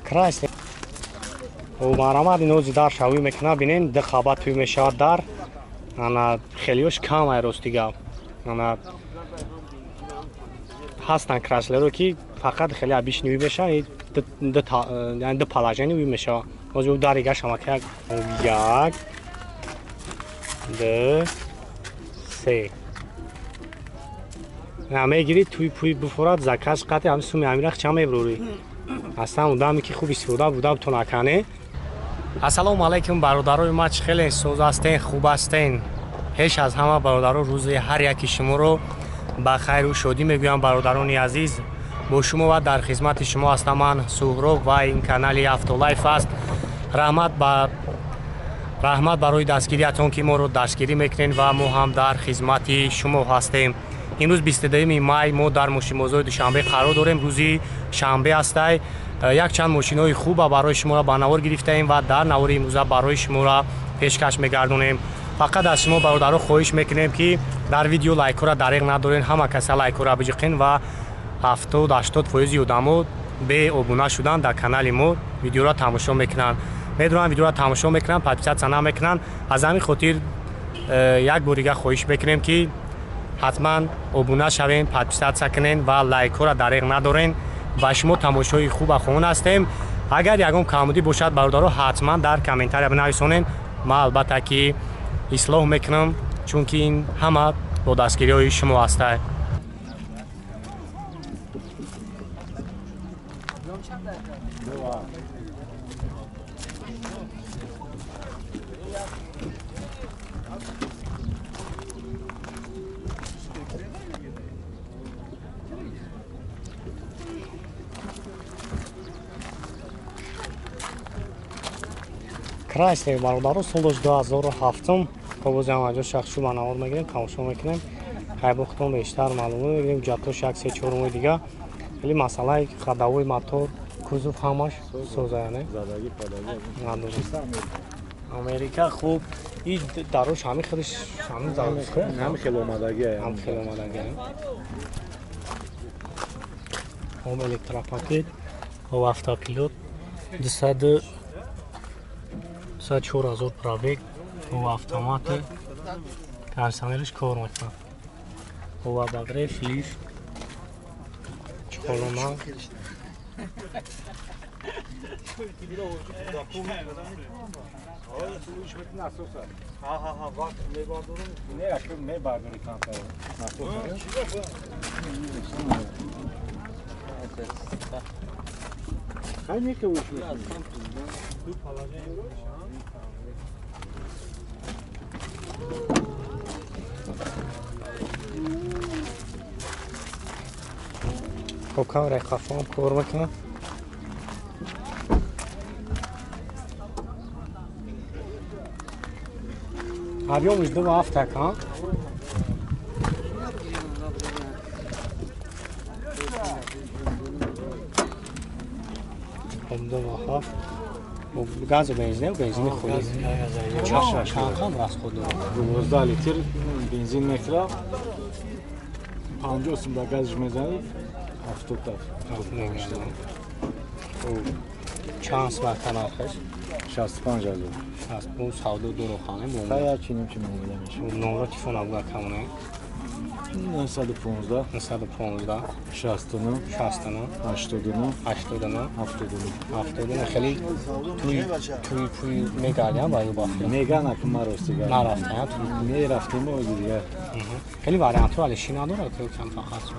Красный. У марамад инози дар шавӣ мекуна бинен ди хаба тӯй мешавад дар ана хелиёш кам айрос дига ана ҳастан краслеро ки фақат хеле абишнивӣ мешавад ди палажанивӣ мешавад озу дарига шамака як ду се мегири тӯй пӯй буфурад заказ қати ҳам суми амирах ча мебурӯри астан удаме ки хуб истифода буда бутонакане. Ассалому алайкум бародарои ма, чӣ хеле соз ҳастен, хуб ҳастен? Пеш аз ҳама бародаро рӯзи ҳар яки шуморо ба хайру шодӣ мегӯям. Бародарони азиз, бо шумо ва дар хизмати шумо ҳастам ман Суҳроб ва ин канали Автолайф аст. раҳмат барои дастгириятон ки моро дастгирӣ мекунед ва мо ҳам дар хизмати шумо ҳастем. имрӯз 22 май мо дар мошинбозори Душанбе қарор дорем. рӯзи шанбе астай. якчанд мошинои хуба барои шуморо ба навор гирифтаем ва дар навори имрӯза барои шуморо пешкаш мегардонем. фақат аз шумо бародаро хоҳиш мекунем ки дар видео лайкҳоро дариқ надорен. ҳама каса лайкҳоро биҷиқин ва 70-80% одамо бе обуна шудан дар канали мо видеоро тамошо мекунанд. медонам видеоро тамошо мекунанд, подписатсия намекунанд. аз ҳамин хотир як борига хоҳиш мекунем ки ҳатман обуна шавен, подписатсия кунен ва лайкҳоро дариқ надорен. ба шумо тамошои хуба хоҳон ҳастем. агар ягон камбудӣ бошад бародаро ҳатман дар комментария бинависонен. ман албатта ки ислоҳ мекунам, чунки ин ҳама бо дастгириҳои шумо ҳастад. Красный бародаро солош 2007 ковози амаҷо шахшу ба навор мегирем, тамошо мекунем. хайбохтон бештар маълумот мегирем, ҷатош 1-3-4 дига. вале масъалаи қадавои мотор, кузов ҳамаш созаяне. Задаги падаги. Америка хуб ин дарош ҳами худаш ҳами заводиш ко. ҳами хело омадаги ай. ҳами хело омадаги ай. ҳом электропакет, ҳом автопилот 204,000 пробег, ҳом автомат, кондиционериш кор мекунад. ҳом багреф, лифт, чиқолома. камераи хафом кор мекунад. объёмиш 2 така. газ бензин худ. чанд расход дорад? 12 литр бензин мекунад. 50 сум ба газш мезанад. 70 та. чанд смарка нархаш? 65,000. бу савдо дурухона бу. Хая чиним чи мегӯям. номро телефона була камоне. 915 915 69 69 89 89 79. хеле туй мегаям ба ё бахт. Мегана ки ма ростига. нарафтам Мерафтим мо дига. хеле вариантро али шина дорад то кам фақат.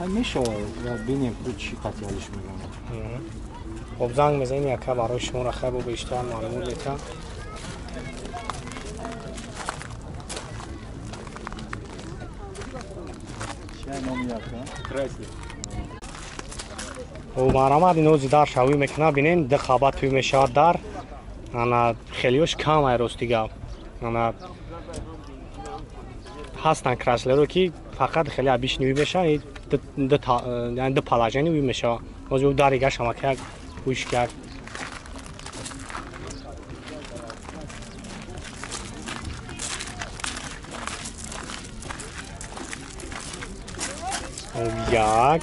ҳамеша ва бинем чи қатиялиш мегӯям. خب زنگ میزنیم یکه برای شما را خیلی بیشتر معلومات میدم. او مرامد اینوزی در شوی میکنه بینین ده خبر توی میشود در انا خیلیوش کم ایروز دیگه انا هستن کراسلرو که فقط خیلی بیش نیوی میشه ده پلاجنی میشه ازو دریگه شما که پوش کرد. یک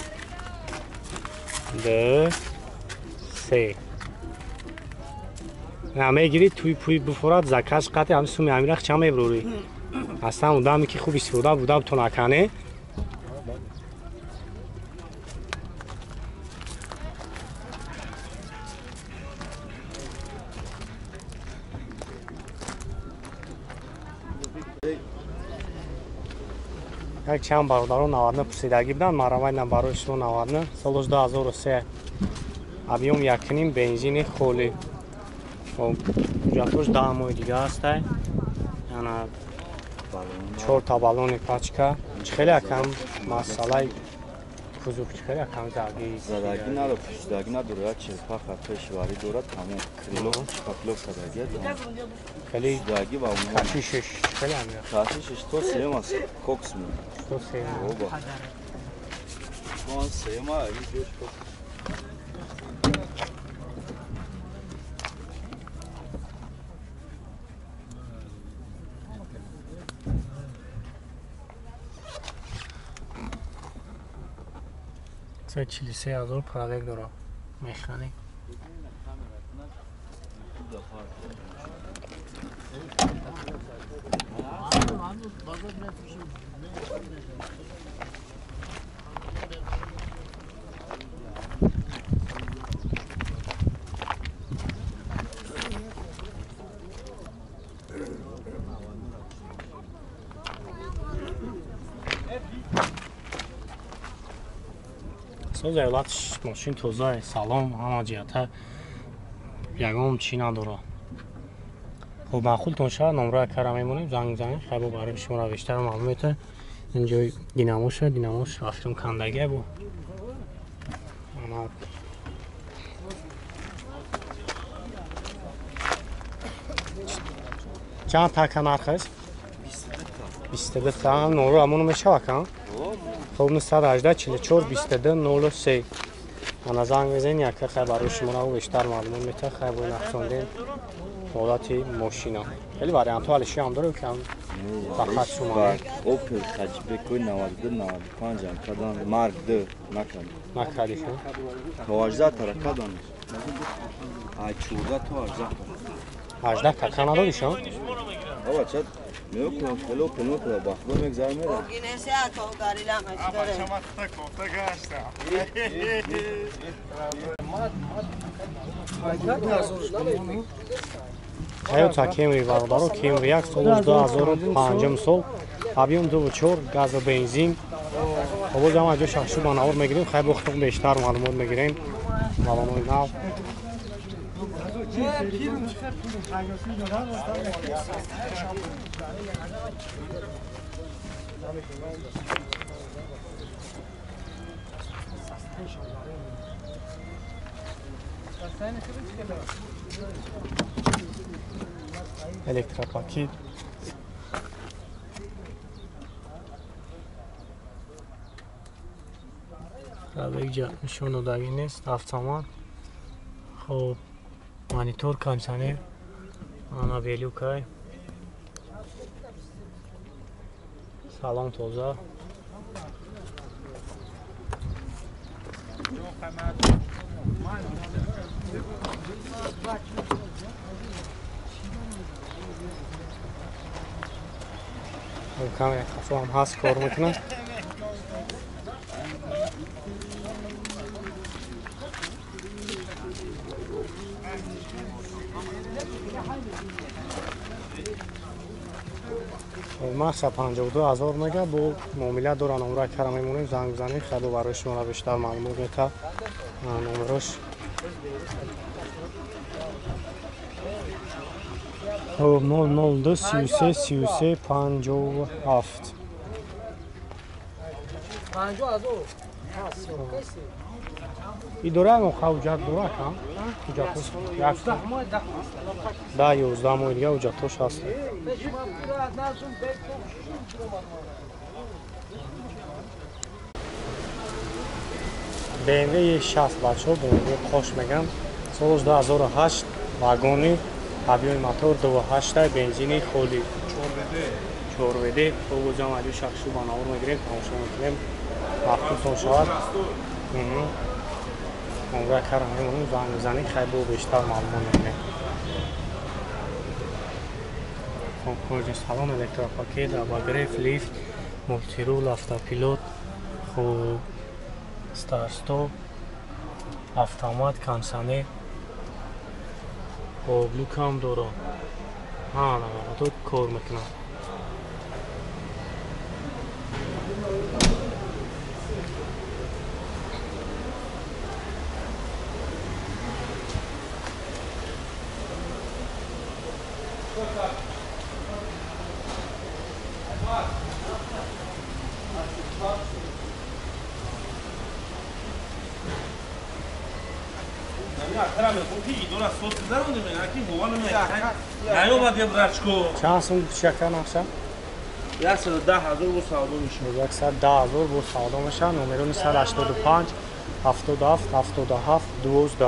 دو سه намегирӣ туи пӯи буфурад заказ қати ҳам суми амирах ча мебурӣ астан удаме ки хуб истифода буда бутон акане як чанд бародарон навадна пурсидагӣ буданд марамайдам барои шумо навадна соли 2003 объем 1,5 бензини холӣ ҳуҷҷатош 10 моҳи дига ҳастай яна 4 та баллони пачка хеле якам масъалаи кузов хеле якам задагӣ надо пӯшидагӣ надора черпаха пешварӣ дорад ҳамон крило шпаклов шадагӣ хеле дагӣ ва кашишеш хеле амир кашишеш то сем аст кокс мо то сем оба он сема идеш Це 43,000 пробег дاره механик соз эвлатш мошин тоза салом ҳама ҷиҳата ягон чӣ надора хуб маъқултон шавад номраи кара мемонем занг занг хайбо барои шуморо бештар маълум мета инҷои динамоша динамош афирум кандагия бо чанд така нархаст 22 та нору амону мешавад خب 918 44 22 03 انا زنگ بزنید یک خیلی برای شما رو بیشتر معلومات میده خیلی باید نخوندین حالت ماشینا خیلی واریانت حالشی هم داره که هم فقط شما اوپل تجربه کوی 92 95 هم کدام مارک 2 نکردی شما تا 18 تا کدام ای 14 تا 18 18 تا نداری شما آقا چه میکنم کلو پنو کلا باخبر میگذار میره گینه تو گاریلا مشکره Toyota Camry бардоро Camry 1 соли 2005 сол объем 2.4 газ ва бензин обоз ҳама ҷо шахши ба навор мегирем хай бохтон бештар маълумот мегирем балонои нав электропакет пробег нишон додагӣ нест автомат хоб монитор кондиционер ана велюкай салон тоза камера кафо ҳам ҳаст кор мекунад мақса 52,000 мега бо муомила дора номраи кара мемонем занг бизанед хеле барои шуморо бештар маълумот мета номерош 002 33 33 57 идора моқа ҳуҷҷат дора кам ҳуҷҷатош 10-11 моҳи дига ҳуҷҷатош ҳаст BMW 60 бачаҳо BMW қош меган соли 2008 вагони объеми мотор 2.8 бензини холӣ 4WD бозам аҷо шахши ба навор мегирем тамошо мекунем вақтутон шавад номраи кара мемонем занг бизанед хай бо бештар маълумот мегирем خب کجا سالن الکتروپاکت اباگریف لیفت مولتیرول автопилот خب استارستوپ автомат کنسانه خب لوکام دورو ها نه تو کار میکنه چند سوم شکر نقشه؟ 110,000 bu savdo میشه. 110,000 با سودا میشه. نمرون 185 77 77 12